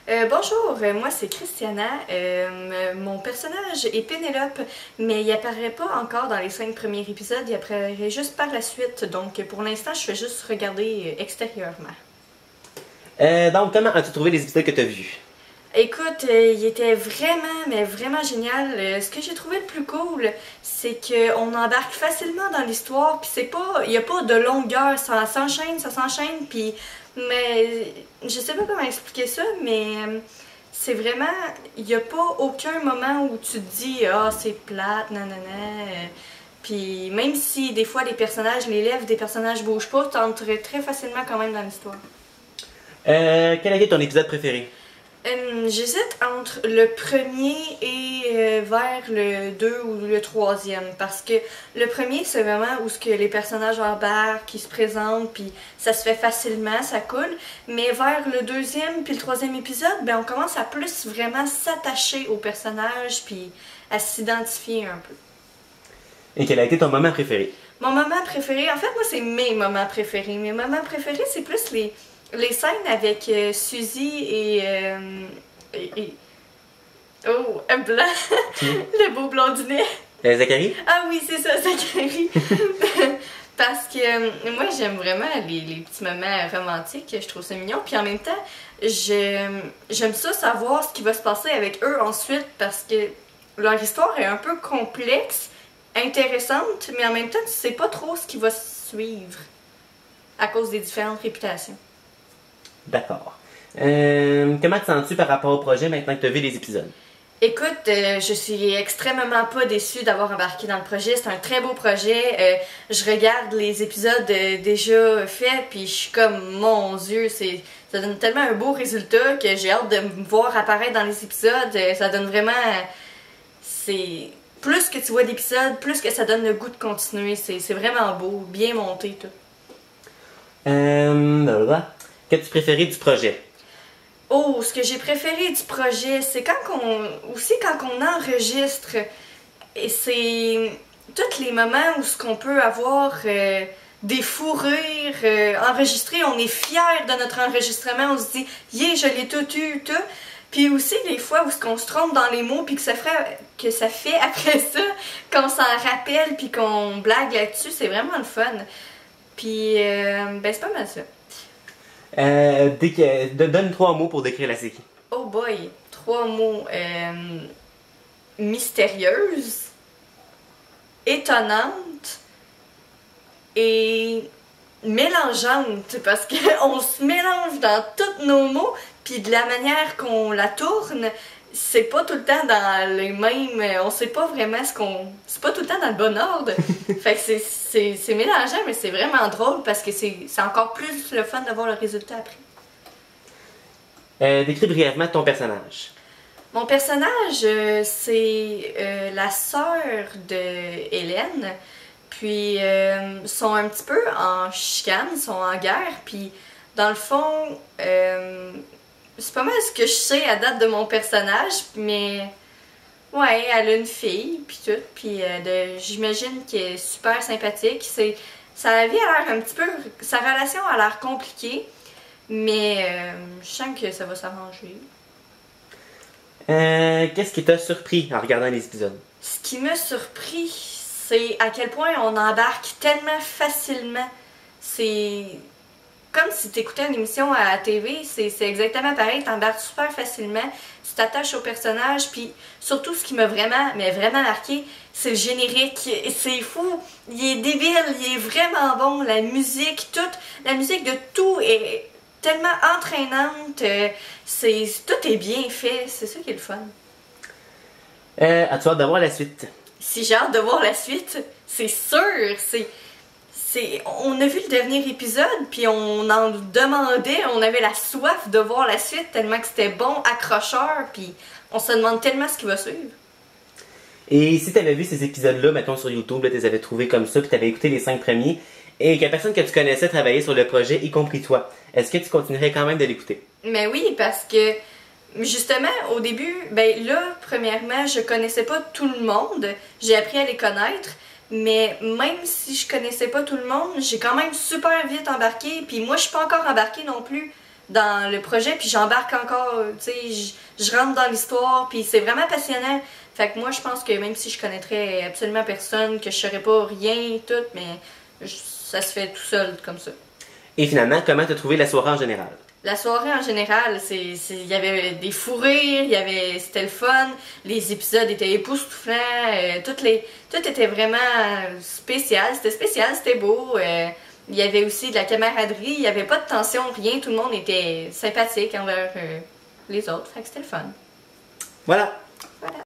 Bonjour, moi c'est Christiana. Mon personnage est Pénélope, mais il apparaît pas encore dans les 5 premiers épisodes, il apparaît juste par la suite, donc pour l'instant je fais juste regarder extérieurement. Donc, comment as-tu trouvé les épisodes que tu as vus? Écoute, il était vraiment, mais vraiment génial. Ce que j'ai trouvé le plus cool, c'est qu'on embarque facilement dans l'histoire, puis c'est pas, il y a pas de longueur, ça s'enchaîne, puis, mais je sais pas comment expliquer ça, mais c'est vraiment, il y a pas aucun moment où tu te dis, ah, c'est plate, nanana. Puis même si des fois les personnages, les lèvres des personnages bougent pas, t'entres très facilement quand même dans l'histoire. Quel a été ton épisode préféré? J'hésite entre le premier et vers le 2 ou le troisième, parce que le premier c'est vraiment où ce que les personnages embarquent, qui se présentent, puis ça se fait facilement, ça coule, mais vers le deuxième puis le troisième épisode, ben on commence à plus vraiment s'attacher aux personnages puis à s'identifier un peu. Et quel a été ton moment préféré? Mon moment préféré, en fait moi c'est mes moments préférés. Mes moments préférés c'est plus les scènes avec Suzy et oh, un blanc, le beau blondinet. Zachary? Ah oui, c'est ça, Zachary. Parce que moi, j'aime vraiment les petits moments romantiques, je trouve ça mignon. Puis en même temps, j'aime ça savoir ce qui va se passer avec eux ensuite, parce que leur histoire est un peu complexe, intéressante, mais en même temps, tu sais pas trop ce qui va suivre à cause des différentes réputations. D'accord. Comment te sens-tu par rapport au projet maintenant que tu as vu les épisodes? Écoute, je suis extrêmement pas déçue d'avoir embarqué dans le projet. C'est un très beau projet. Je regarde les épisodes déjà faits, puis je suis comme, mon Dieu, ça donne tellement un beau résultat que j'ai hâte de me voir apparaître dans les épisodes. Ça donne vraiment... C'est... Plus que tu vois d'épisodes, plus que ça donne le goût de continuer. C'est vraiment beau, bien monté tout. Qu'as-tu préféré du projet? Oh, ce que j'ai préféré du projet, c'est quand on enregistre, et c'est tous les moments où ce qu'on peut avoir des fous rires enregistrés, on est fiers de notre enregistrement, on se dit « Yeah, je l'ai tout eu, tout ». Puis aussi les fois où ce qu'on se trompe dans les mots puis que ça fait après ça, qu'on s'en rappelle puis qu'on blague là-dessus, c'est vraiment le fun. Puis, ben c'est pas mal ça. Donne 3 mots pour décrire la série. Oh boy, 3 mots. Mystérieuse, étonnante et mélangeante, parce qu'on se mélange dans tous nos mots, puis de la manière qu'on la tourne, c'est pas tout le temps dans les mêmes... On sait pas vraiment c'est pas tout le temps dans le bon ordre. Fait que c'est mélangeant, mais c'est vraiment drôle parce que c'est encore plus le fun de voir le résultat après. Décris brièvement ton personnage. Mon personnage, c'est la sœur de Hélène. Puis, sont un petit peu en chicane, sont en guerre. Puis, dans le fond... c'est pas mal ce que je sais à date de mon personnage, mais ouais, elle a une fille, puis tout, puis j'imagine qu'elle est super sympathique. Sa vie a l'air un petit peu, sa relation a l'air compliquée, mais je sens que ça va s'arranger. Qu'est-ce qui t'a surpris en regardant les épisodes? Ce qui m'a surpris, c'est à quel point on embarque tellement facilement. C'est... Comme si tu écoutais une émission à la TV, c'est exactement pareil, t'embarques super facilement, tu t'attaches au personnage, puis surtout ce qui m'a vraiment marqué, c'est le générique. C'est fou, il est débile, il est vraiment bon, la musique de tout est tellement entraînante, tout est bien fait, c'est ça qui est le fun. As-tu hâte de voir la suite? Si j'ai hâte de voir la suite, c'est sûr, on a vu le dernier épisode, puis on en demandait, on avait la soif de voir la suite tellement que c'était bon, accrocheur, puis on se demande tellement ce qui va suivre. Et si tu avais vu ces épisodes-là, mettons sur YouTube, tu les avais trouvés comme ça, puis tu avais écouté les 5 premiers, et que la personne que tu connaissais travaillait sur le projet, y compris toi, est-ce que tu continuerais quand même de l'écouter? Mais oui, parce que justement, au début, ben là, premièrement, je connaissais pas tout le monde, j'ai appris à les connaître. Mais même si je connaissais pas tout le monde, j'ai quand même super vite embarqué. Puis moi, je suis pas encore embarquée non plus. dans le projet, puis j'embarque encore, tu sais, je rentre dans l'histoire, puis c'est vraiment passionnant. Fait que moi, je pense que même si je connaîtrais absolument personne, que je saurais pas rien, tout, mais ça se fait tout seul, comme ça. Et finalement, comment t'as trouvé la soirée en général? La soirée en général, il y avait des fous rires, c'était le fun, les épisodes étaient époustouflants, tout était vraiment spécial, c'était beau. Il y avait aussi de la camaraderie, il n'y avait pas de tension, rien, tout le monde était sympathique envers les autres, fait que c'était le fun. Voilà. Voilà.